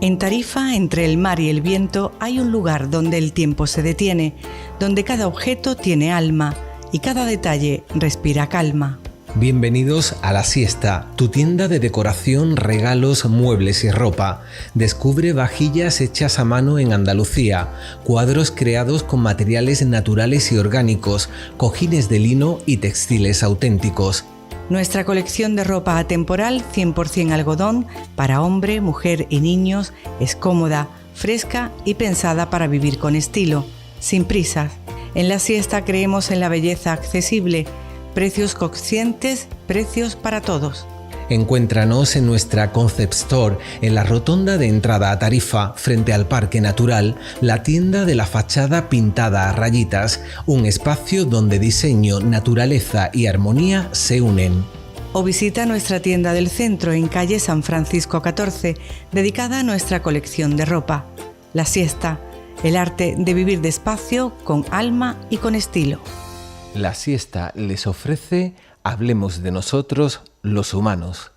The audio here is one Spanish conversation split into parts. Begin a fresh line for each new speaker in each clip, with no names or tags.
En Tarifa, entre el mar y el viento, hay un lugar donde el tiempo se detiene, donde cada objeto tiene alma y cada detalle respira calma.
Bienvenidos a La Siesta, tu tienda de decoración, regalos, muebles y ropa. Descubre vajillas hechas a mano en Andalucía, cuadros creados con materiales naturales y orgánicos, cojines de lino y textiles auténticos.
Nuestra colección de ropa atemporal 100% algodón para hombre, mujer y niños es cómoda, fresca y pensada para vivir con estilo, sin prisas. En La Siesta creemos en la belleza accesible, precios conscientes, precios para todos.
Encuéntranos en nuestra Concept Store, en la rotonda de entrada a Tarifa, frente al Parque Natural, la tienda de la fachada pintada a rayitas, un espacio donde diseño, naturaleza y armonía se unen.
O visita nuestra tienda del centro en calle San Francisco 14, dedicada a nuestra colección de ropa. La Siesta, el arte de vivir despacio, con alma y con estilo.
La Siesta les ofrece Hablemos de nosotros, los humanos.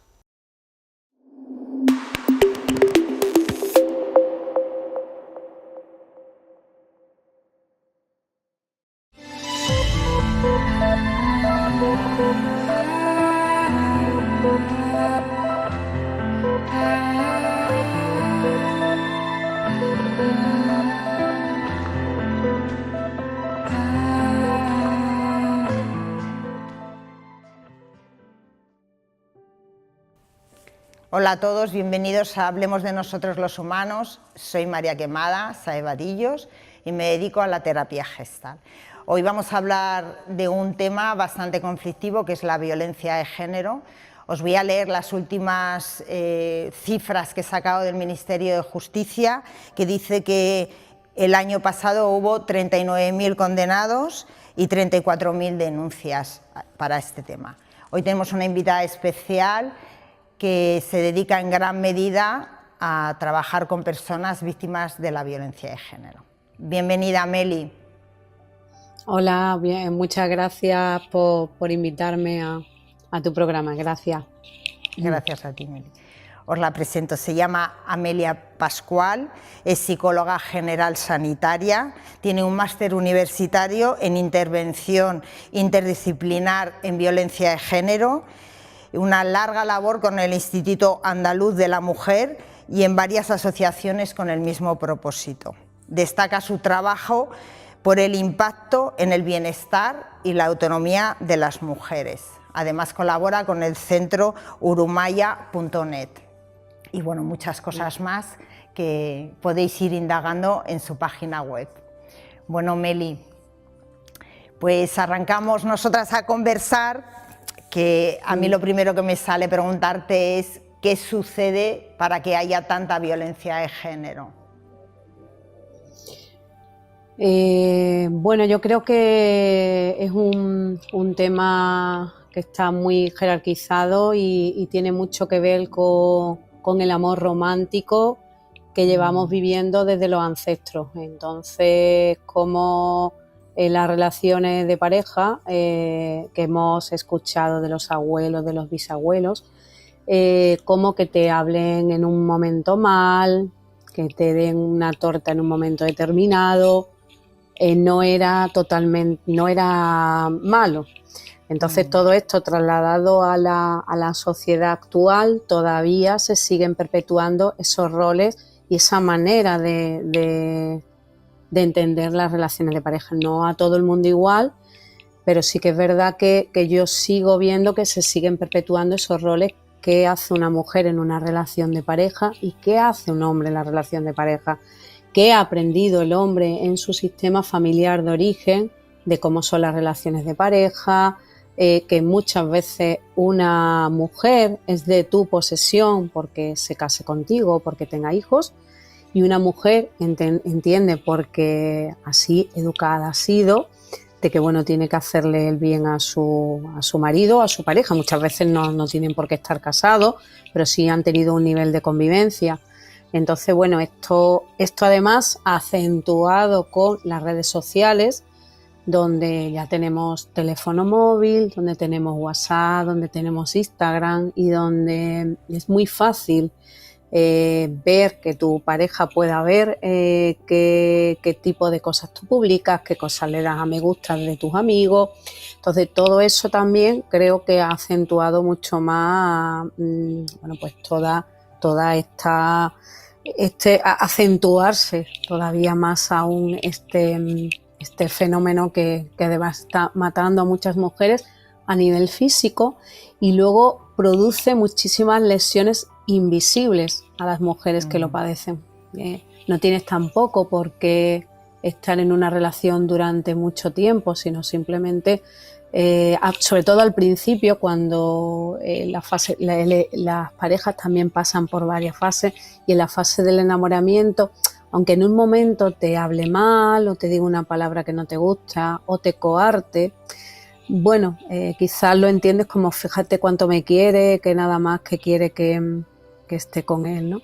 Hola a todos, bienvenidos a Hablemos de nosotros los humanos. Soy María Quemada Sáez Vadillos y me dedico a la terapia gestal. Hoy vamos a hablar de un tema bastante conflictivo que es la violencia de género. Os voy a leer las últimas cifras que he sacado del Ministerio de Justicia, que dice que el año pasado hubo 39.000 condenados y 34.000 denuncias para este tema. Hoy tenemos una invitada especial que se dedica en gran medida a trabajar con personas víctimas de la violencia de género. Bienvenida, Meli.
Hola, bien, muchas gracias por invitarme a tu programa, gracias.
Gracias a ti, Meli. Os la presento, se llama Amelia Pascual, es psicóloga general sanitaria, tiene un máster universitario en intervención interdisciplinar en violencia de género, una larga labor con el Instituto Andaluz de la Mujer y en varias asociaciones con el mismo propósito. Destaca su trabajo por el impacto en el bienestar y la autonomía de las mujeres. Además colabora con el centro urumaya.net y bueno, muchas cosas más que podéis ir indagando en su página web. Bueno, Meli, pues arrancamos nosotras a conversar, que a mí lo primero que me sale preguntarte es ¿qué sucede para que haya tanta violencia de género?
Bueno, yo creo que es un tema que está muy jerarquizado y tiene mucho que ver con el amor romántico que llevamos viviendo desde los ancestros. Entonces, como las relaciones de pareja que hemos escuchado de los abuelos, de los bisabuelos, como que te hablen en un momento mal, que te den una torta en un momento determinado, no era malo. Entonces todo esto trasladado a la sociedad actual, todavía se siguen perpetuando esos roles y esa manera de entender las relaciones de pareja. No a todo el mundo igual, pero sí que es verdad que yo sigo viendo que se siguen perpetuando esos roles. ¿Qué hace una mujer en una relación de pareja y qué hace un hombre en la relación de pareja? ¿Qué ha aprendido el hombre en su sistema familiar de origen de cómo son las relaciones de pareja? Que muchas veces una mujer es de tu posesión porque se case contigo, porque tenga hijos, y una mujer entiende, porque así educada ha sido, de que bueno, tiene que hacerle el bien a su marido, a su pareja. Muchas veces no tienen por qué estar casados, pero sí han tenido un nivel de convivencia. Entonces, bueno, esto además acentuado con las redes sociales, donde ya tenemos teléfono móvil, donde tenemos WhatsApp, donde tenemos Instagram y donde es muy fácil ver, que tu pareja pueda ver qué tipo de cosas tú publicas, qué cosas le das a me gusta de tus amigos. Entonces todo eso también creo que ha acentuado mucho más pues toda esta acentuarse todavía más aún este fenómeno que además está matando a muchas mujeres a nivel físico y luego produce muchísimas lesiones invisibles a las mujeres que lo padecen. No tienes tampoco por qué estar en una relación durante mucho tiempo, sino simplemente, sobre todo al principio, cuando las parejas también pasan por varias fases, y en la fase del enamoramiento, aunque en un momento te hable mal o te diga una palabra que no te gusta o te coarte, bueno, quizás lo entiendes como fíjate cuánto me quiere, que nada más que quiere que esté con él, ¿no?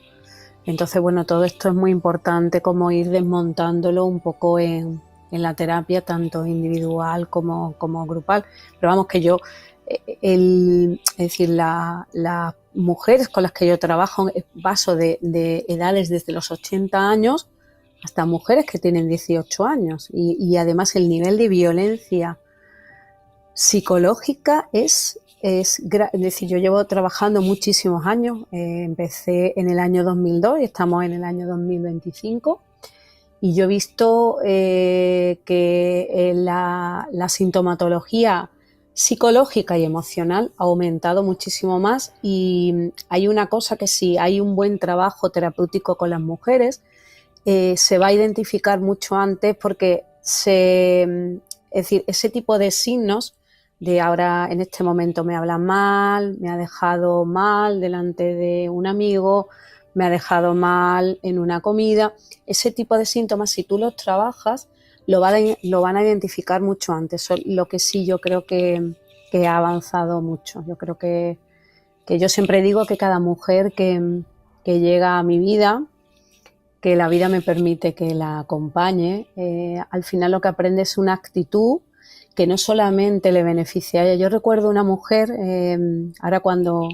Entonces, bueno, todo esto es muy importante como ir desmontándolo un poco en la terapia, tanto individual como grupal. Pero vamos, que yo, es decir, las mujeres con las que yo trabajo paso de edades desde los 80 años hasta mujeres que tienen 18 años y además el nivel de violencia psicológica es decir, yo llevo trabajando muchísimos años, empecé en el año 2002 y estamos en el año 2025 y yo he visto que la sintomatología psicológica y emocional ha aumentado muchísimo más y hay una cosa que si hay un buen trabajo terapéutico con las mujeres se va a identificar mucho antes porque es decir, ese tipo de signos de ahora en este momento me habla mal, me ha dejado mal delante de un amigo, me ha dejado mal en una comida. Ese tipo de síntomas, si tú los trabajas, lo van a identificar mucho antes. Lo que sí yo creo que ha avanzado mucho. Yo creo que yo siempre digo que cada mujer que llega a mi vida, que la vida me permite que la acompañe, al final lo que aprende es una actitud que no solamente le beneficia a ella. Yo recuerdo una mujer, ahora cuando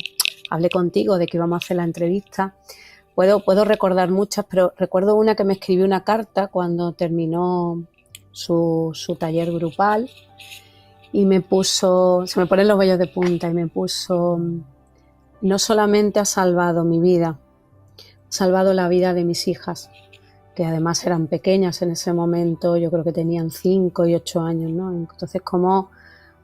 hablé contigo de que íbamos a hacer la entrevista, puedo recordar muchas, pero recuerdo una que me escribió una carta cuando terminó su taller grupal y se me ponen los vellos de punta y me puso, no solamente ha salvado mi vida, ha salvado la vida de mis hijas, que además eran pequeñas en ese momento, yo creo que tenían 5 y 8 años, ¿no? Entonces, como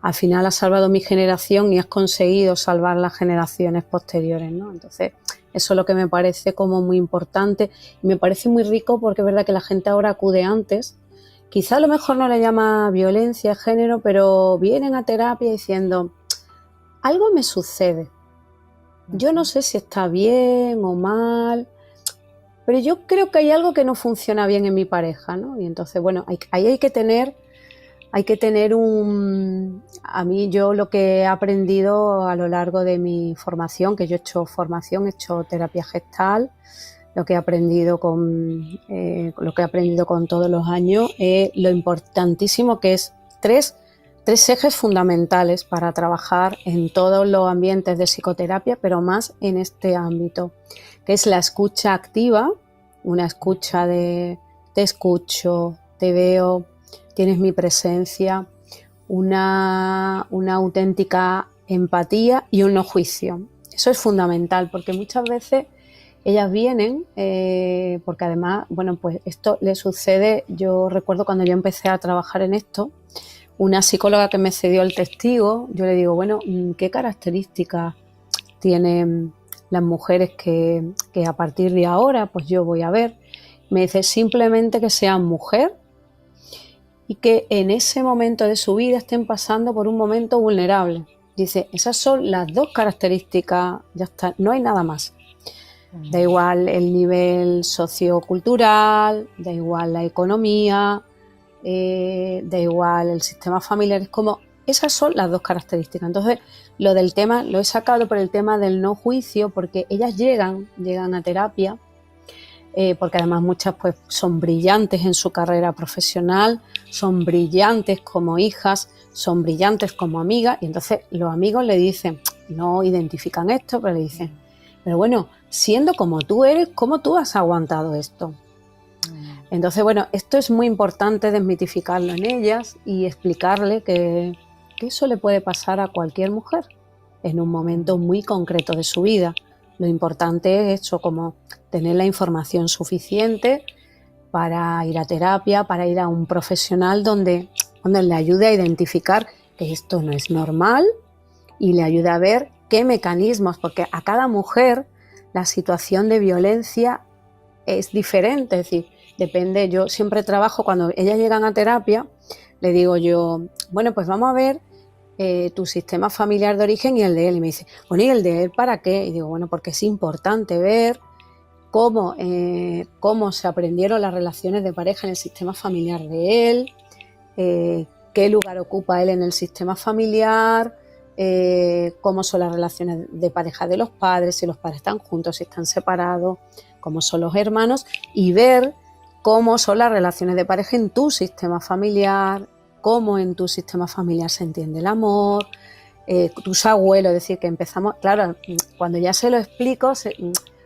al final has salvado mi generación y has conseguido salvar las generaciones posteriores, ¿no? Entonces, eso es lo que me parece como muy importante y me parece muy rico porque es verdad que la gente ahora acude antes, quizá a lo mejor no le llama violencia de género, pero vienen a terapia diciendo, algo me sucede, yo no sé si está bien o mal, pero yo creo que hay algo que no funciona bien en mi pareja, ¿no? Y entonces, bueno, ahí hay que tener a mí yo lo que he aprendido a lo largo de mi formación, que yo he hecho formación, he hecho terapia gestal, lo que he aprendido con todos los años es lo importantísimo que es tres ejes fundamentales para trabajar en todos los ambientes de psicoterapia, pero más en este ámbito, que es la escucha activa, una escucha de te escucho, te veo, tienes mi presencia, una auténtica empatía y un no juicio. Eso es fundamental porque muchas veces ellas vienen, porque además, bueno, pues esto le sucede, yo recuerdo cuando yo empecé a trabajar en esto, una psicóloga que me cedió el testigo, yo le digo, bueno, ¿qué características tienen las mujeres que a partir de ahora pues yo voy a ver? Me dice simplemente que sean mujer y que en ese momento de su vida estén pasando por un momento vulnerable. Dice, esas son las dos características, ya está, no hay nada más. Da igual el nivel sociocultural, da igual la economía, da igual el sistema familiar, es como, esas son las dos características. Entonces, lo del tema, lo he sacado por el tema del no juicio, porque ellas llegan a terapia, porque además muchas pues son brillantes en su carrera profesional, son brillantes como hijas, son brillantes como amigas, y entonces los amigos le dicen, no identifican esto, pero le dicen, pero bueno, siendo como tú eres, ¿cómo tú has aguantado esto? Entonces, bueno, esto es muy importante desmitificarlo en ellas y explicarle que eso le puede pasar a cualquier mujer en un momento muy concreto de su vida. Lo importante es eso, como tener la información suficiente para ir a terapia, para ir a un profesional donde le ayude a identificar que esto no es normal y le ayude a ver qué mecanismos, porque a cada mujer la situación de violencia es diferente, es decir, depende. Yo siempre trabajo, cuando ellas llegan a terapia, le digo yo, bueno, pues vamos a ver tu sistema familiar de origen y el de él. Y me dice, bueno, ¿y el de él para qué? Y digo, bueno, porque es importante ver cómo se aprendieron las relaciones de pareja en el sistema familiar de él, qué lugar ocupa él en el sistema familiar, cómo son las relaciones de pareja de los padres, si los padres están juntos, si están separados, cómo son los hermanos, y ver cómo son las relaciones de pareja en tu sistema familiar, cómo en tu sistema familiar se entiende el amor, tus abuelos. Es decir, que empezamos, claro, cuando ya se lo explico,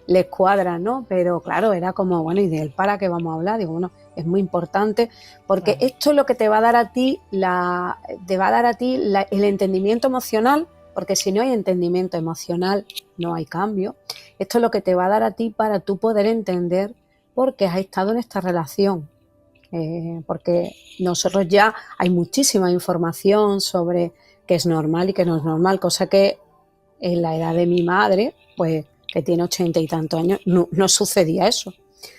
les cuadra, ¿no? Pero claro, era como, bueno, ¿y de él para qué vamos a hablar? Digo, bueno, es muy importante, porque esto es lo que te va a dar a ti el entendimiento emocional, porque si no hay entendimiento emocional, no hay cambio. Esto es lo que te va a dar a ti para tú poder entender por qué has estado en esta relación. Porque nosotros ya hay muchísima información sobre qué es normal y qué no es normal, cosa que en la edad de mi madre, pues que tiene 80 y tantos años, no sucedía eso.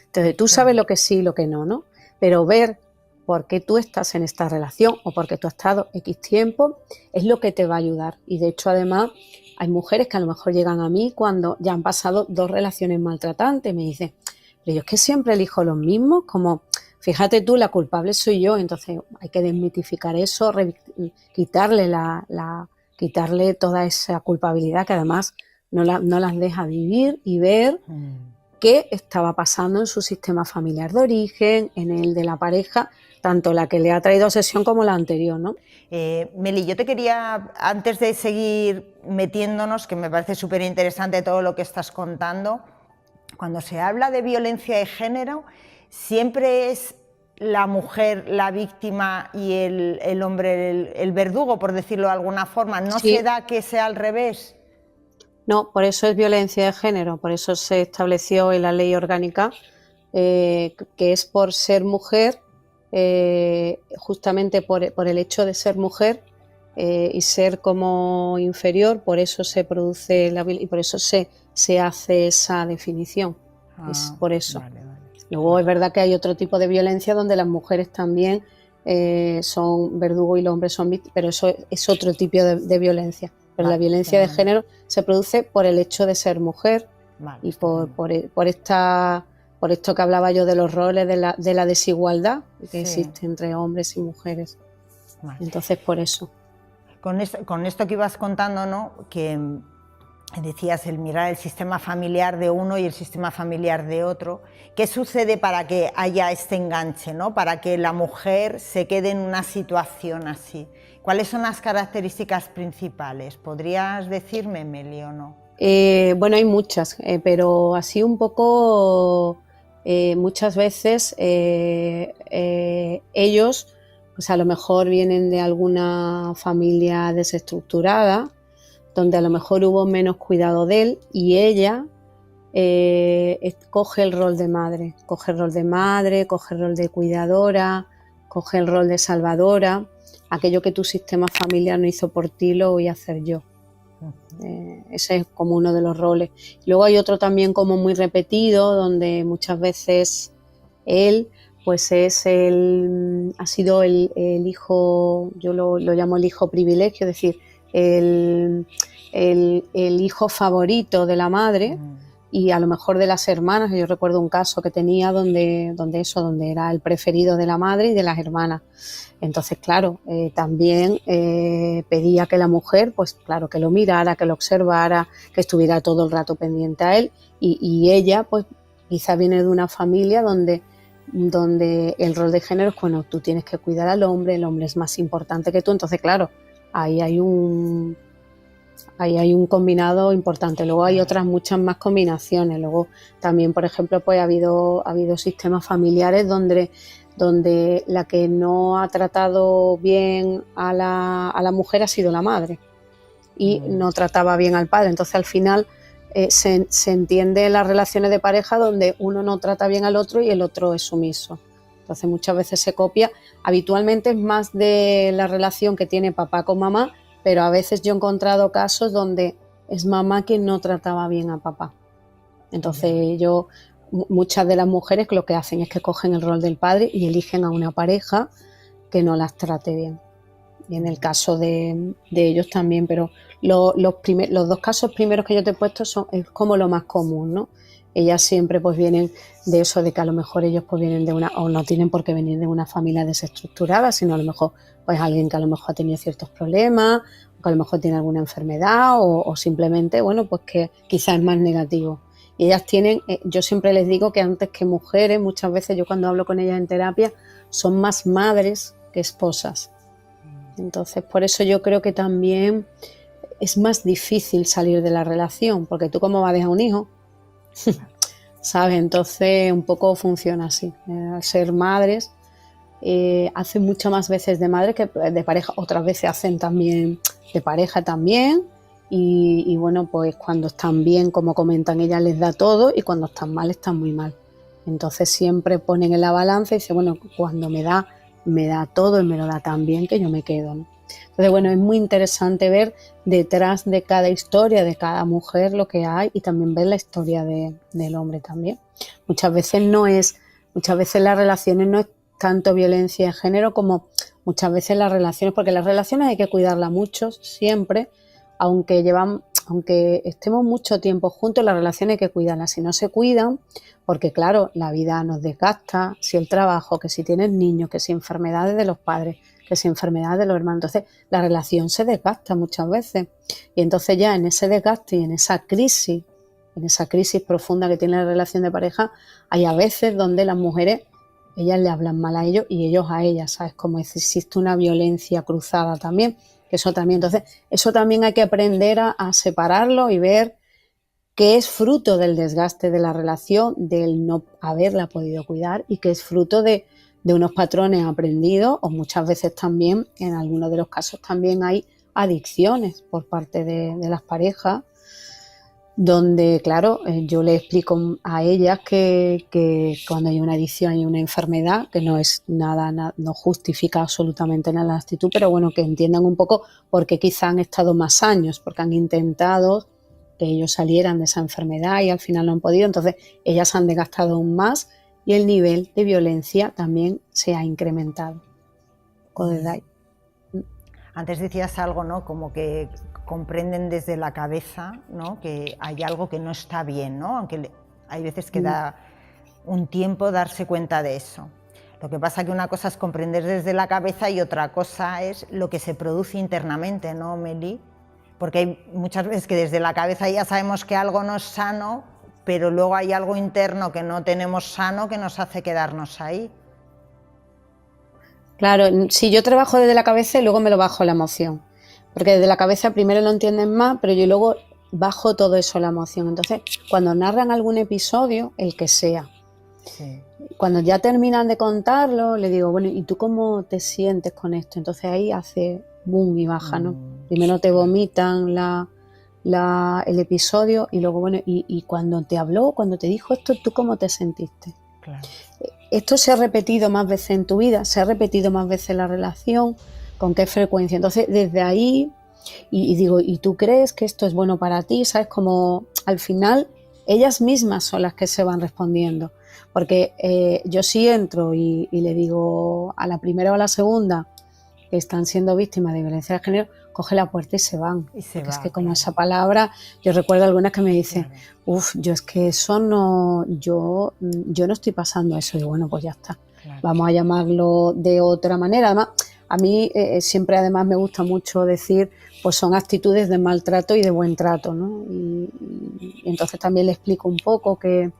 Entonces tú sabes lo que sí y lo que no, ¿no? Pero ver por qué tú estás en esta relación o por qué tú has estado X tiempo es lo que te va a ayudar. Y de hecho, además, hay mujeres que a lo mejor llegan a mí cuando ya han pasado 2 relaciones maltratantes y me dicen, pero yo es que siempre elijo los mismos, como fíjate tú, la culpable soy yo. Entonces hay que desmitificar eso, quitarle toda esa culpabilidad que además no las deja vivir y ver qué estaba pasando en su sistema familiar de origen, en el de la pareja, tanto la que le ha traído obsesión como la anterior, ¿no?
Meli, yo te quería, antes de seguir metiéndonos, que me parece súper interesante todo lo que estás contando, cuando se habla de violencia de género, siempre es la mujer la víctima y el hombre el verdugo, por decirlo de alguna forma. ¿No
Sí.
se da que sea al revés?
No, por eso es violencia de género, por eso se estableció en la ley orgánica que es por ser mujer, justamente por el hecho de ser mujer y ser como inferior, por eso se produce y por eso se hace esa definición. Es por eso.
Vale.
Luego es verdad que hay otro tipo de violencia donde las mujeres también son verdugo y los hombres son víctimas, pero eso es otro tipo de violencia. Pero la violencia de género se produce por el hecho de ser mujer y por esto que hablaba yo de los roles, de la desigualdad que existe entre hombres y mujeres. Entonces, por eso.
Con esto que ibas contando, ¿no? Que decías el mirar el sistema familiar de uno y el sistema familiar de otro. ¿Qué sucede para que haya este enganche, ¿no? Para que la mujer se quede en una situación así? ¿Cuáles son las características principales? ¿Podrías decirme, Meli, o no?
Bueno, hay muchas, pero así un poco, muchas veces ellos, pues a lo mejor vienen de alguna familia desestructurada, donde a lo mejor hubo menos cuidado de él, y ella coge el rol de madre, coge el rol de cuidadora, coge el rol de salvadora. Aquello que tu sistema familiar no hizo por ti lo voy a hacer yo. Ese es como uno de los roles. Luego hay otro también como muy repetido, donde muchas veces él pues ha sido el hijo, yo lo llamo el hijo privilegio, es decir, el hijo favorito de la madre y a lo mejor de las hermanas. Yo recuerdo un caso que tenía donde era el preferido de la madre y de las hermanas. Entonces, claro, también pedía que la mujer, pues claro, que lo mirara, que lo observara, que estuviera todo el rato pendiente a él, y ella, pues quizá viene de una familia donde el rol de género es, bueno, tú tienes que cuidar al hombre, el hombre es más importante que tú. Entonces, claro, ahí hay un ahí hay un combinado importante. Luego hay otras muchas más combinaciones. Luego también, por ejemplo, pues ha habido sistemas familiares donde la que no ha tratado bien a la mujer ha sido la madre y no trataba bien al padre. Entonces al final se entiende las relaciones de pareja donde uno no trata bien al otro y el otro es sumiso. Entonces muchas veces se copia. Habitualmente es más de la relación que tiene papá con mamá, pero a veces yo he encontrado casos donde es mamá quien no trataba bien a papá. Entonces muchas de las mujeres lo que hacen es que cogen el rol del padre y eligen a una pareja que no las trate bien. Y en el caso de ellos también, pero los dos casos primeros que yo te he puesto es como lo más común, ¿no? Ellas siempre pues vienen de eso, de que a lo mejor ellos pues vienen de o no tienen por qué venir de una familia desestructurada, sino a lo mejor pues alguien que a lo mejor ha tenido ciertos problemas, o que a lo mejor tiene alguna enfermedad o simplemente, bueno, pues que quizás es más negativo. Y ellas tienen, yo siempre les digo que antes que mujeres, muchas veces yo cuando hablo con ellas en terapia, son más madres que esposas. Entonces, por eso yo creo que también es más difícil salir de la relación, porque tú cómo vas a dejar un hijo, ¿sabes? Entonces un poco funciona así. Al ser madres, hacen muchas más veces de madre que de pareja, otras veces hacen también de pareja también. Y bueno, pues cuando están bien, como comentan ellas, les da todo, y cuando están mal, están muy mal. Entonces siempre ponen en la balanza y dicen, bueno, cuando me da todo y me lo da tan bien que yo me quedo, ¿no? Entonces, bueno, es muy interesante ver detrás de cada historia, de cada mujer, lo que hay, y también ver la historia del hombre también. Muchas veces las relaciones no es tanto violencia de género como muchas veces las relaciones, porque las relaciones hay que cuidarlas mucho, siempre, aunque estemos mucho tiempo juntos, las relaciones hay que cuidarlas. Si no se cuidan, porque claro, la vida nos desgasta, si el trabajo, que si tienes niños, que si enfermedades de los padres, que si enfermedades de los hermanos, entonces la relación se desgasta muchas veces. Y entonces ya en ese desgaste y en esa crisis profunda que tiene la relación de pareja, hay a veces donde las mujeres, ellas le hablan mal a ellos y ellos a ellas, ¿sabes? Como existe una violencia cruzada también. Eso también hay que aprender a separarlo y ver que es fruto del desgaste de la relación, del no haberla podido cuidar, y que es fruto de unos patrones aprendidos, o muchas veces también, en algunos de los casos también hay adicciones por parte de las parejas, donde, claro, yo le explico a ellas que cuando hay una adicción y una enfermedad, que no es nada, no justifica absolutamente nada la actitud, pero bueno, que entiendan un poco por qué quizá han estado más años, porque han intentado que ellos salieran de esa enfermedad y al final no han podido, entonces ellas han desgastado aún más y el nivel de violencia también se ha incrementado.
Antes decías algo, ¿no? Como que comprenden desde la cabeza, ¿no? Que hay algo que no está bien, ¿no? Aunque hay veces que da un tiempo darse cuenta de eso. Lo que pasa que una cosa es comprender desde la cabeza y otra cosa es lo que se produce internamente, ¿no, Meli? Porque hay muchas veces que desde la cabeza ya sabemos que algo no es sano, pero luego hay algo interno que no tenemos sano que nos hace quedarnos ahí.
Claro, si yo trabajo desde la cabeza y luego me lo bajo la emoción, porque desde la cabeza primero lo entienden más, pero yo luego bajo todo eso a la emoción. Entonces, cuando narran algún episodio, el que sea, sí, cuando ya terminan de contarlo, le digo, bueno, ¿y tú cómo te sientes con esto? Entonces ahí hace boom y baja, ¿no? Primero te vomitan el episodio y luego, bueno, y cuando te habló, cuando te dijo esto, ¿tú cómo te sentiste? Claro. Esto se ha repetido más veces en tu vida, se ha repetido más veces en la relación, ¿con qué frecuencia? Entonces, desde ahí, y digo, ¿y tú crees que esto es bueno para ti? ¿Sabes? Como al final, ellas mismas son las que se van respondiendo. Porque yo sí entro y le digo a la primera o a la segunda que están siendo víctimas de violencia de género, coge la puerta y se van. Es que como esa palabra, yo recuerdo algunas que me dicen, yo es que eso no, yo no estoy pasando eso. Y bueno, pues ya está. Claro. Vamos a llamarlo de otra manera. Además, a mí siempre además me gusta mucho decir, pues son actitudes de maltrato y de buen trato, ¿no? Y entonces también le explico un poco que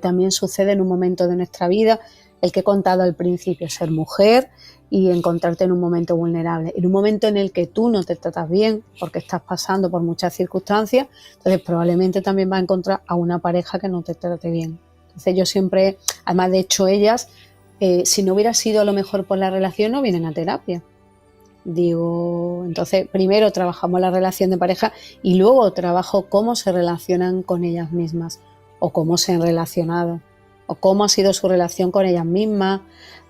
también sucede en un momento de nuestra vida. el que he contado al principio, ser mujer y encontrarte en un momento vulnerable, en un momento en el que tú no te tratas bien porque estás pasando por muchas circunstancias, entonces probablemente también vas a encontrar a una pareja que no te trate bien. Entonces yo siempre, además de hecho ellas, si no hubiera sido a lo mejor por la relación, no vienen a terapia. Digo, entonces primero trabajamos la relación de pareja y luego trabajo cómo se relacionan con ellas mismas o cómo se han relacionado o cómo ha sido su relación con ellas mismas.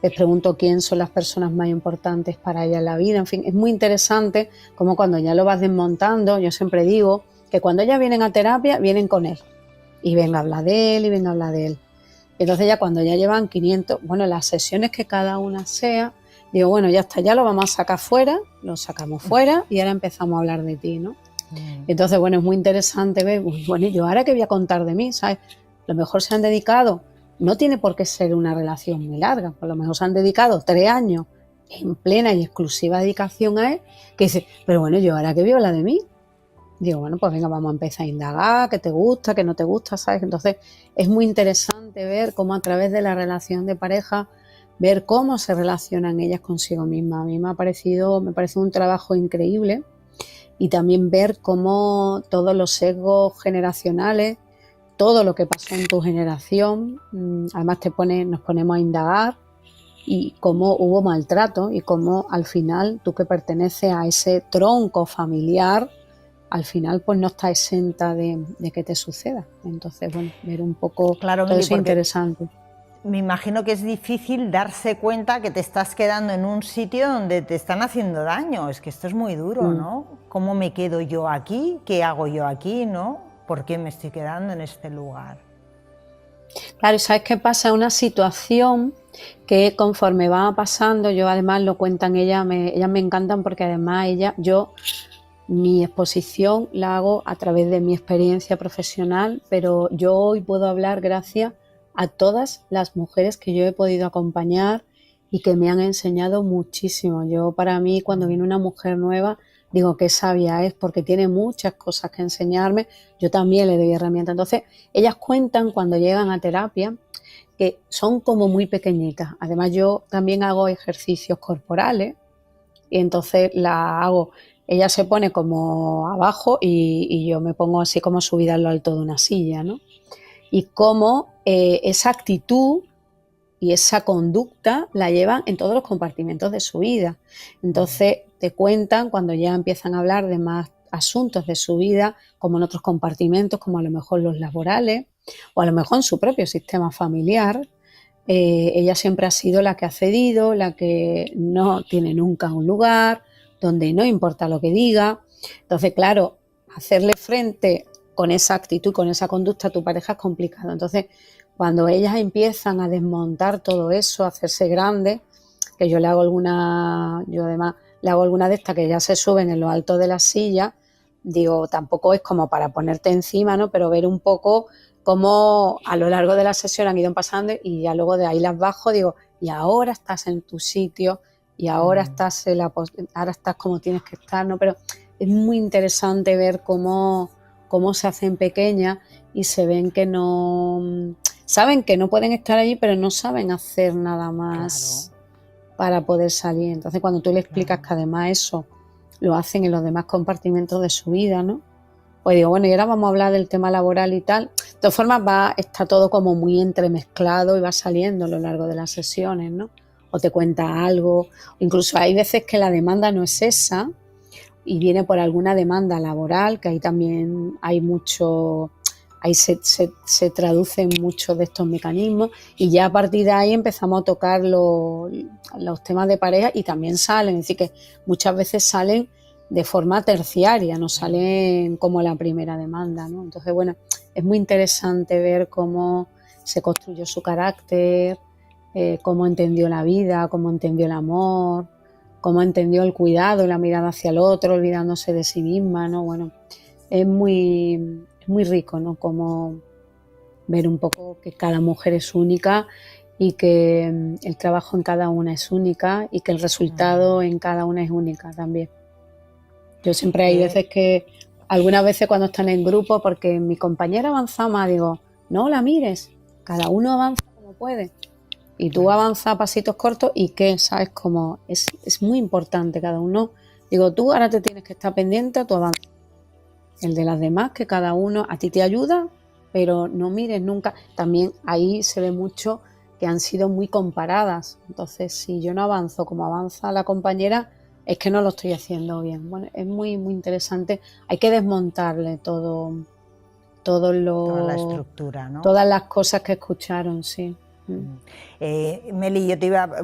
Les pregunto quién son las personas más importantes para ellas en la vida. En fin, es muy interesante como cuando ya lo vas desmontando. Yo siempre digo que cuando ellas vienen a terapia, vienen con él y venga a hablar de él y venga a hablar de él. Entonces ya cuando ya llevan 500, bueno, las sesiones que cada una sea, digo, bueno, ya está, ya lo vamos a sacar fuera, lo sacamos fuera y ahora empezamos a hablar de ti, ¿no? Entonces, bueno, es muy interesante ver, bueno, yo ahora qué voy a contar de mí, ¿sabes? A lo mejor se han dedicado, no tiene por qué ser una relación muy larga, por lo mejor se han dedicado 3 años en plena y exclusiva dedicación a él, que dice, pero bueno, yo ahora qué voy a hablar de mí. Digo, bueno, pues venga, vamos a empezar a indagar, qué te gusta, qué no te gusta, ¿sabes? Entonces, es muy interesante ver cómo a través de la relación de pareja, ver cómo se relacionan ellas consigo mismas. A mí me parece un trabajo increíble y también ver cómo todos los sesgos generacionales, todo lo que pasó en tu generación, además nos ponemos a indagar y cómo hubo maltrato y cómo al final tú que perteneces a ese tronco familiar, al final pues no estás exenta de que te suceda. Entonces, bueno, ver un poco
claro,
todo eso es interesante.
Me imagino que es difícil darse cuenta que te estás quedando en un sitio donde te están haciendo daño. Es que esto es muy duro, ¿no? ¿Cómo me quedo yo aquí? ¿Qué hago yo aquí, no? ¿Por qué me estoy quedando en este lugar?
Claro, ¿y sabes qué pasa? Es una situación que conforme va pasando, yo además lo cuentan ellas me encantan porque además mi exposición la hago a través de mi experiencia profesional, pero yo hoy puedo hablar gracias a todas las mujeres que yo he podido acompañar y que me han enseñado muchísimo. Yo, para mí, cuando viene una mujer nueva, digo qué sabia es porque tiene muchas cosas que enseñarme. Yo también le doy herramientas. Entonces, ellas cuentan cuando llegan a terapia que son como muy pequeñitas. Además, yo también hago ejercicios corporales y entonces la hago. Ella se pone como abajo y yo me pongo así como subida a lo alto de una silla, ¿no? Y cómo esa actitud y esa conducta la llevan en todos los compartimentos de su vida. Entonces te cuentan cuando ya empiezan a hablar de más asuntos de su vida, como en otros compartimentos, como a lo mejor los laborales o a lo mejor en su propio sistema familiar. Ella siempre ha sido la que ha cedido, la que no tiene nunca un lugar, donde no importa lo que diga. Entonces, claro, hacerle frente con esa actitud, con esa conducta a tu pareja es complicado. Entonces, cuando ellas empiezan a desmontar todo eso, a hacerse grandes, que yo además le hago alguna de estas que ya se suben en lo alto de la silla, digo, tampoco es como para ponerte encima, ¿no? Pero ver un poco cómo a lo largo de la sesión han ido pasando y ya luego de ahí las bajo, digo, y ahora estás en tu sitio y ahora estás como tienes que estar, ¿no? Pero es muy interesante ver cómo se hacen pequeñas y se ven que saben que no pueden estar allí, pero no saben hacer nada más para poder salir. Entonces, cuando tú le explicas que además eso lo hacen en los demás compartimentos de su vida, ¿no? Pues digo, bueno, y ahora vamos a hablar del tema laboral y tal. De todas formas, está todo como muy entremezclado y va saliendo a lo largo de las sesiones, ¿no? O te cuenta algo. Incluso hay veces que la demanda no es esa y viene por alguna demanda laboral, que ahí también hay mucho, ahí se traducen muchos de estos mecanismos y ya a partir de ahí empezamos a tocar los temas de pareja y también salen, es decir, que muchas veces salen de forma terciaria, no salen como la primera demanda, ¿no? Entonces, bueno, es muy interesante ver cómo se construyó su carácter, cómo entendió la vida, cómo entendió el amor, cómo entendió el cuidado y la mirada hacia el otro, olvidándose de sí misma, ¿no? Bueno, es muy rico, ¿no? Como ver un poco que cada mujer es única y que el trabajo en cada una es única y que el resultado en cada una es única también. Yo siempre hay veces que, algunas veces cuando están en grupo, porque mi compañera avanza más, digo, no la mires, cada uno avanza como puede. Y tú avanzas a pasitos cortos y ¿qué? ¿Sabes? Como es muy importante cada uno. Digo, tú ahora te tienes que estar pendiente a tu avance. El de las demás, que cada uno a ti te ayuda, pero no mires nunca. También ahí se ve mucho que han sido muy comparadas. Entonces, si yo no avanzo como avanza la compañera, es que no lo estoy haciendo bien. Bueno, es muy, muy interesante. Hay que desmontarle toda
la estructura, ¿no?
Todas las cosas que escucharon, sí.
Meli, yo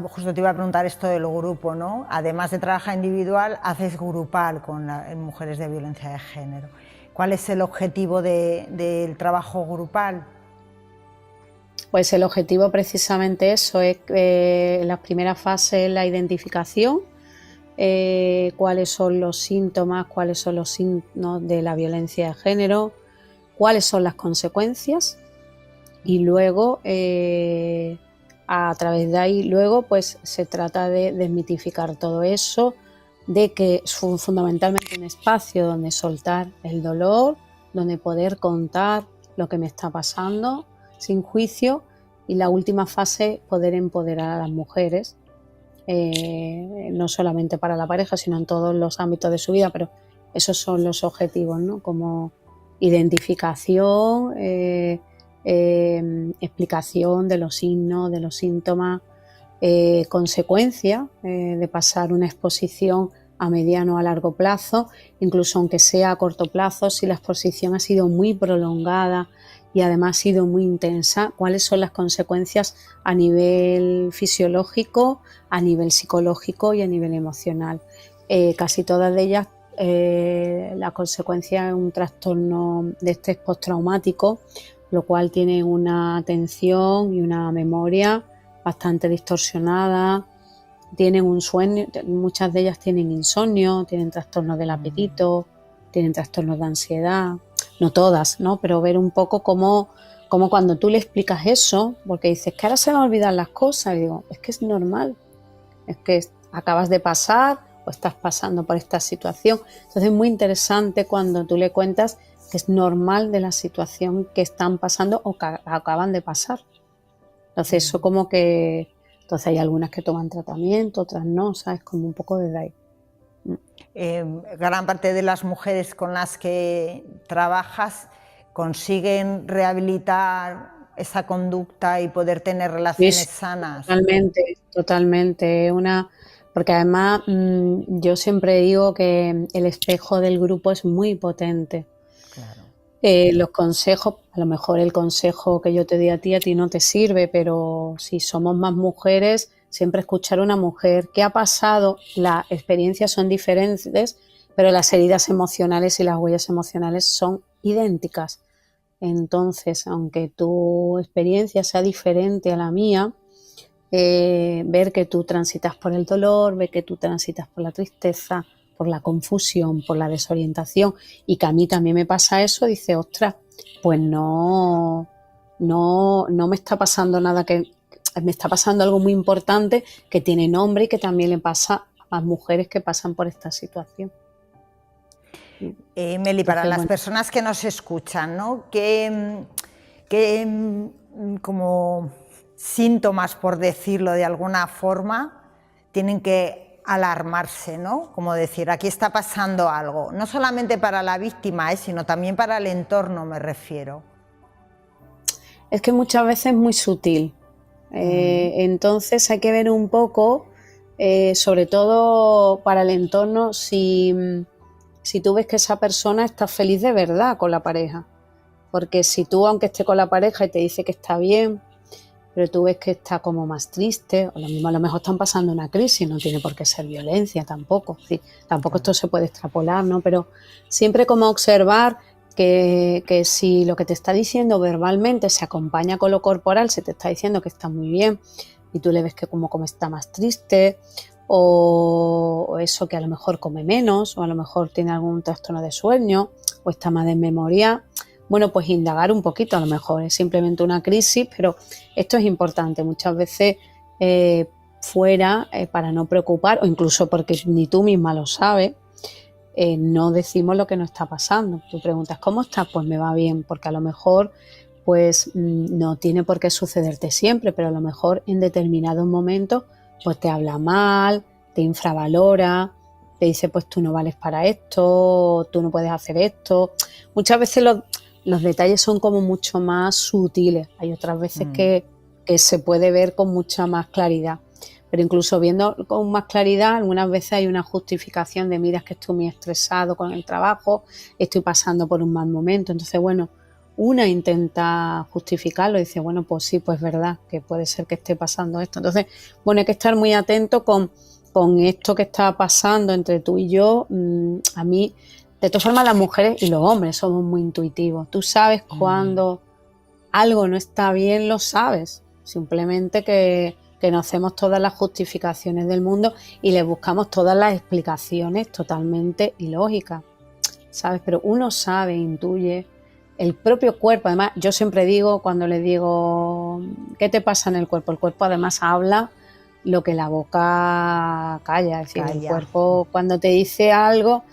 justo te iba a preguntar esto del grupo, ¿no? Además de trabajar individual, haces grupal con mujeres de violencia de género. ¿Cuál es el objetivo del trabajo grupal?
Pues el objetivo precisamente eso es la primera fase es la identificación, cuáles son los síntomas, cuáles son los signos de la violencia de género, cuáles son las consecuencias y luego a través de ahí luego pues se trata de desmitificar todo eso, de que es fundamentalmente un espacio donde soltar el dolor, donde poder contar lo que me está pasando sin juicio y la última fase poder empoderar a las mujeres, no solamente para la pareja sino en todos los ámbitos de su vida, pero esos son los objetivos, ¿no? Como identificación, explicación de los signos, de los síntomas, consecuencia de pasar una exposición a mediano o a largo plazo, incluso aunque sea a corto plazo, si la exposición ha sido muy prolongada y además ha sido muy intensa, cuáles son las consecuencias a nivel fisiológico, a nivel psicológico y a nivel emocional. Casi todas de ellas, la consecuencia es un trastorno de estrés postraumático, lo cual tiene una atención y una memoria bastante distorsionada, tienen un sueño, muchas de ellas tienen insomnio, tienen trastornos del apetito, tienen trastornos de ansiedad, no todas, ¿no? Pero ver un poco cómo cuando tú le explicas eso, porque dices que ahora se van a olvidar las cosas, y digo, es que es normal, es que acabas de pasar o estás pasando por esta situación. Entonces es muy interesante cuando tú le cuentas que es normal de la situación que están pasando o que acaban de pasar. Entonces eso como que... Entonces hay algunas que toman tratamiento, otras no, ¿sabes? Como un poco desde ahí.
Gran parte de las mujeres con las que trabajas consiguen rehabilitar esa conducta y poder tener relaciones sanas.
Totalmente. Porque además yo siempre digo que el espejo del grupo es muy potente.
Claro.
Los consejos, a lo mejor el consejo que yo te di a ti no te sirve, pero si somos más mujeres, siempre escuchar a una mujer qué ha pasado, las experiencias son diferentes, pero las heridas emocionales y las huellas emocionales son idénticas. Entonces, aunque tu experiencia sea diferente a la mía, ver que tú transitas por el dolor, ver que tú transitas por la tristeza, por la confusión, por la desorientación y que a mí también me pasa eso, dice, ostras, pues no me está pasando nada, que me está pasando algo muy importante que tiene nombre y que también le pasa a las mujeres que pasan por esta situación.
Meli, para las personas que nos escuchan, ¿no? ¿Qué como síntomas, por decirlo de alguna forma, tienen que alarmarse, ¿no? Como decir, aquí está pasando algo, no solamente para la víctima, sino también para el entorno, me refiero.
Es que muchas veces es muy sutil, entonces hay que ver un poco, sobre todo para el entorno, si tú ves que esa persona está feliz de verdad con la pareja, porque si tú, aunque esté con la pareja y te dice que está bien, pero tú ves que está como más triste, o lo mismo a lo mejor están pasando una crisis, no tiene por qué ser violencia tampoco, ¿sí? Tampoco esto se puede extrapolar, ¿no? Pero siempre como observar que si lo que te está diciendo verbalmente se acompaña con lo corporal, se te está diciendo que está muy bien y tú le ves que como está más triste, o eso, que a lo mejor come menos, o a lo mejor tiene algún trastorno de sueño, o está más desmemoriada. Bueno, pues indagar un poquito, a lo mejor es simplemente una crisis, pero esto es importante. Muchas veces fuera, para no preocupar, o incluso porque ni tú misma lo sabes, no decimos lo que nos está pasando. Tú preguntas, ¿cómo estás? Pues me va bien, porque a lo mejor pues no tiene por qué sucederte siempre, pero a lo mejor en determinados momentos pues te habla mal, te infravalora, te dice pues tú no vales para esto, tú no puedes hacer esto. Muchas veces los detalles son como mucho más sutiles, hay otras veces que se puede ver con mucha más claridad, pero incluso viendo con más claridad algunas veces hay una justificación de mira, es que estoy muy estresado con el trabajo, estoy pasando por un mal momento, entonces bueno, una intenta justificarlo y dice, bueno, pues sí, pues es verdad que puede ser que esté pasando esto. Entonces, bueno, hay que estar muy atento con esto que está pasando entre tú y yo. A mí, de todas formas, las mujeres y los hombres somos muy intuitivos. Tú sabes cuando algo no está bien, lo sabes. Simplemente que nos hacemos todas las justificaciones del mundo y le buscamos todas las explicaciones totalmente ilógicas, ¿sabes? Pero uno sabe, intuye. El propio cuerpo, además, yo siempre digo, cuando le digo, ¿qué te pasa en el cuerpo? El cuerpo además habla lo que la boca calla. Es decir, el cuerpo cuando te dice algo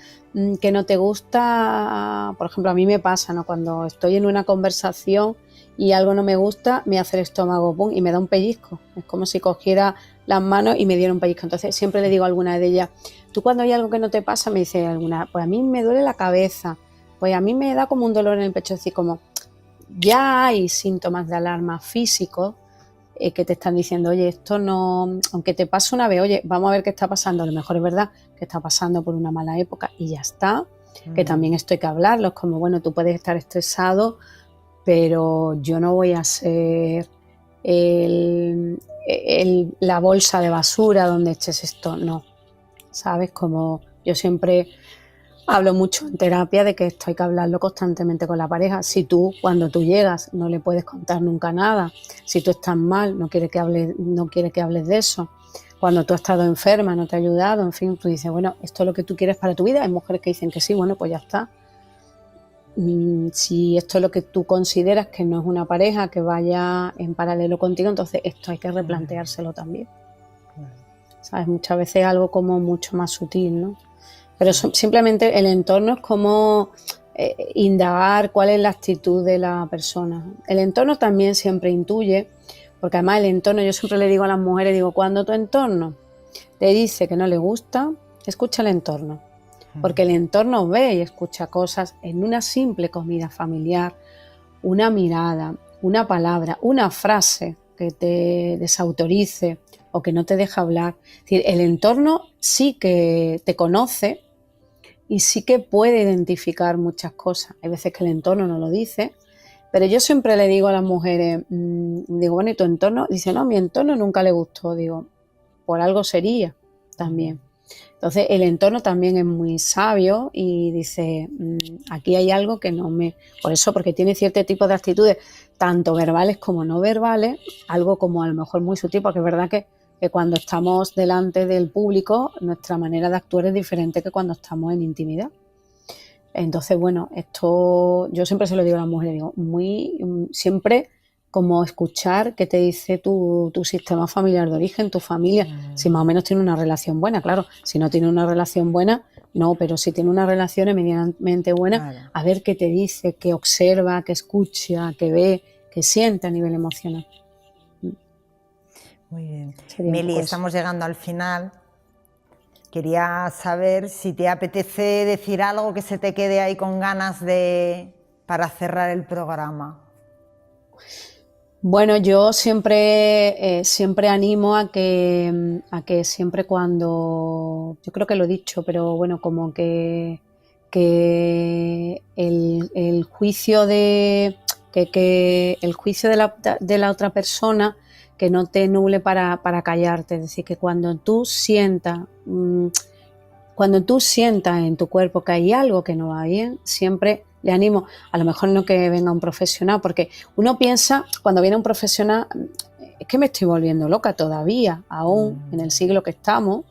que no te gusta, por ejemplo, a mí me pasa, ¿no? Cuando estoy en una conversación y algo no me gusta, me hace el estómago pum y me da un pellizco. Es como si cogiera las manos y me diera un pellizco. Entonces siempre le digo a alguna de ellas, tú cuando hay algo que no te pasa, me dice alguna, pues a mí me duele la cabeza, pues a mí me da como un dolor en el pecho, es decir, como ya hay síntomas de alarma físicos que te están diciendo, oye, esto no, aunque te pase una vez, oye, vamos a ver qué está pasando, a lo mejor es verdad que está pasando por una mala época y ya está, que también esto hay que hablarlo, es como, bueno, tú puedes estar estresado, pero yo no voy a ser la bolsa de basura donde eches esto, no, ¿sabes? Como yo siempre hablo mucho en terapia de que esto hay que hablarlo constantemente con la pareja. Si tú, cuando tú llegas, no le puedes contar nunca nada, si tú estás mal, no quiere que hables de eso, cuando tú has estado enferma, no te ha ayudado, en fin, tú dices, bueno, esto es lo que tú quieres para tu vida. Hay mujeres que dicen que sí, bueno, pues ya está. Si esto es lo que tú consideras que no es una pareja que vaya en paralelo contigo, entonces esto hay que replanteárselo también. ¿Sabes? Muchas veces es algo como mucho más sutil, ¿no? Pero simplemente el entorno es como indagar cuál es la actitud de la persona. El entorno también siempre intuye, porque además el entorno, yo siempre le digo a las mujeres, digo, cuando tu entorno te dice que no le gusta, escucha el entorno. Porque el entorno ve y escucha cosas en una simple comida familiar, una mirada, una palabra, una frase que te desautorice o que no te deja hablar. Es decir, el entorno sí que te conoce y sí que puede identificar muchas cosas. Hay veces que el entorno no lo dice, pero yo siempre le digo a las mujeres, digo, bueno, ¿y tu entorno? Dice, no, mi entorno nunca le gustó. Digo, por algo sería también. Entonces el entorno también es muy sabio y dice, aquí hay algo que no me... Por eso, porque tiene cierto tipo de actitudes, tanto verbales como no verbales, algo como a lo mejor muy sutil, porque es verdad que cuando estamos delante del público, nuestra manera de actuar es diferente que cuando estamos en intimidad. Entonces, bueno, esto yo siempre se lo digo a las mujeres, digo, siempre como escuchar qué te dice tu sistema familiar de origen, tu familia, si más o menos tiene una relación buena, claro, si no tiene una relación buena, no, pero si tiene una relación eminentemente buena, claro, a ver qué te dice, qué observa, qué escucha, qué ve, qué siente a nivel emocional.
Muy bien. Meli, estamos llegando al final. Quería saber si te apetece decir algo que se te quede ahí con ganas para cerrar el programa.
Bueno, yo siempre animo a que siempre yo creo que lo he dicho, pero bueno, como que el juicio de la otra persona que no te nuble para callarte, es decir, que cuando tú sientas en tu cuerpo que hay algo que no va bien, siempre le animo, a lo mejor no que venga un profesional, porque uno piensa, cuando viene un profesional, es que me estoy volviendo loca todavía, aún en el siglo que estamos,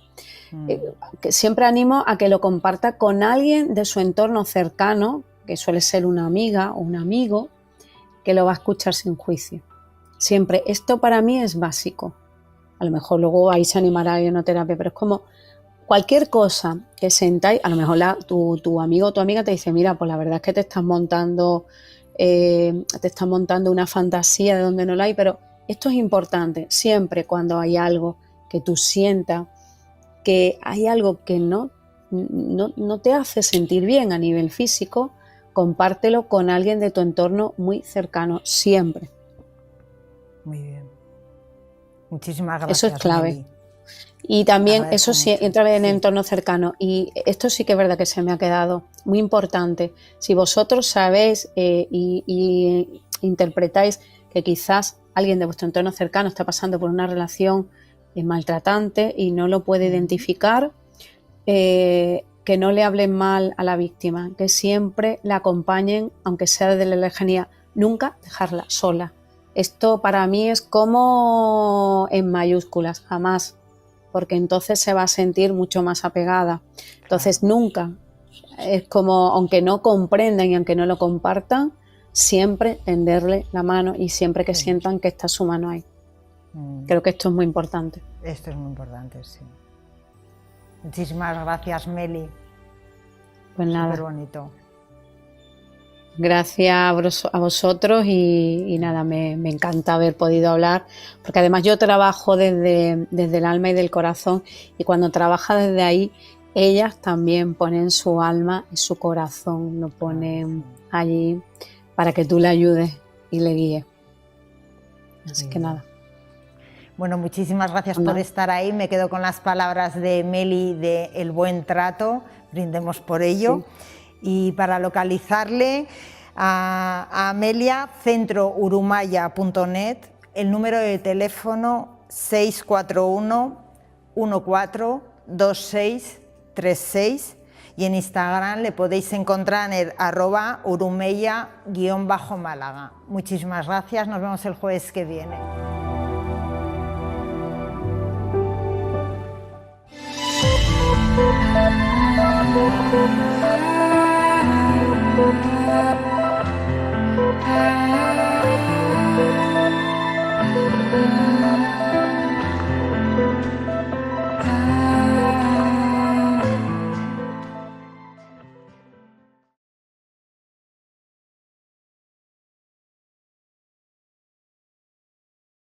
que siempre animo a que lo comparta con alguien de su entorno cercano, que suele ser una amiga o un amigo, que lo va a escuchar sin juicio. Siempre, esto para mí es básico. A lo mejor luego ahí se animará a una terapia, pero es como cualquier cosa que sentáis, a lo mejor tu amigo o tu amiga te dice, mira, pues la verdad es que te estás montando te están montando una fantasía de donde no la hay, pero esto es importante. Siempre cuando hay algo que tú sientas que hay algo que no te hace sentir bien a nivel físico, compártelo con alguien de tu entorno muy cercano, siempre.
Muy bien. Muchísimas gracias.
Eso es clave.
Meli.
Y también eso sí,
mucho.
entra en el
Sí.
entorno cercano. Y esto sí que es verdad que se me ha quedado muy importante. Si vosotros sabéis y interpretáis que quizás alguien de vuestro entorno cercano está pasando por una relación maltratante y no lo puede identificar, que no le hablen mal a la víctima, que siempre la acompañen, aunque sea desde la lejanía, nunca dejarla sola. Esto para mí es como en mayúsculas, jamás, porque entonces se va a sentir mucho más apegada. Entonces nunca, es como, aunque no comprendan y aunque no lo compartan, siempre tenderle la mano y siempre que sientan que está su mano ahí. Creo que esto es muy importante.
Esto es muy importante, sí. Muchísimas gracias, Meli.
Pues nada.
Súper bonito.
Gracias a vosotros y nada, me encanta haber podido hablar, porque además yo trabajo desde el alma y del corazón, y cuando trabaja desde ahí, ellas también ponen su alma y su corazón, lo ponen allí para que tú le ayudes y le guíes. Así que nada.
Bueno, muchísimas gracias por estar ahí. Me quedo con las palabras de Meli de El Buen Trato, brindemos por ello. Sí. Y para localizarle a Amelia, centrourumaya.net, el número de teléfono 641 142636, y en Instagram le podéis encontrar en el @urumeya_málaga. Muchísimas gracias, nos vemos el jueves que viene.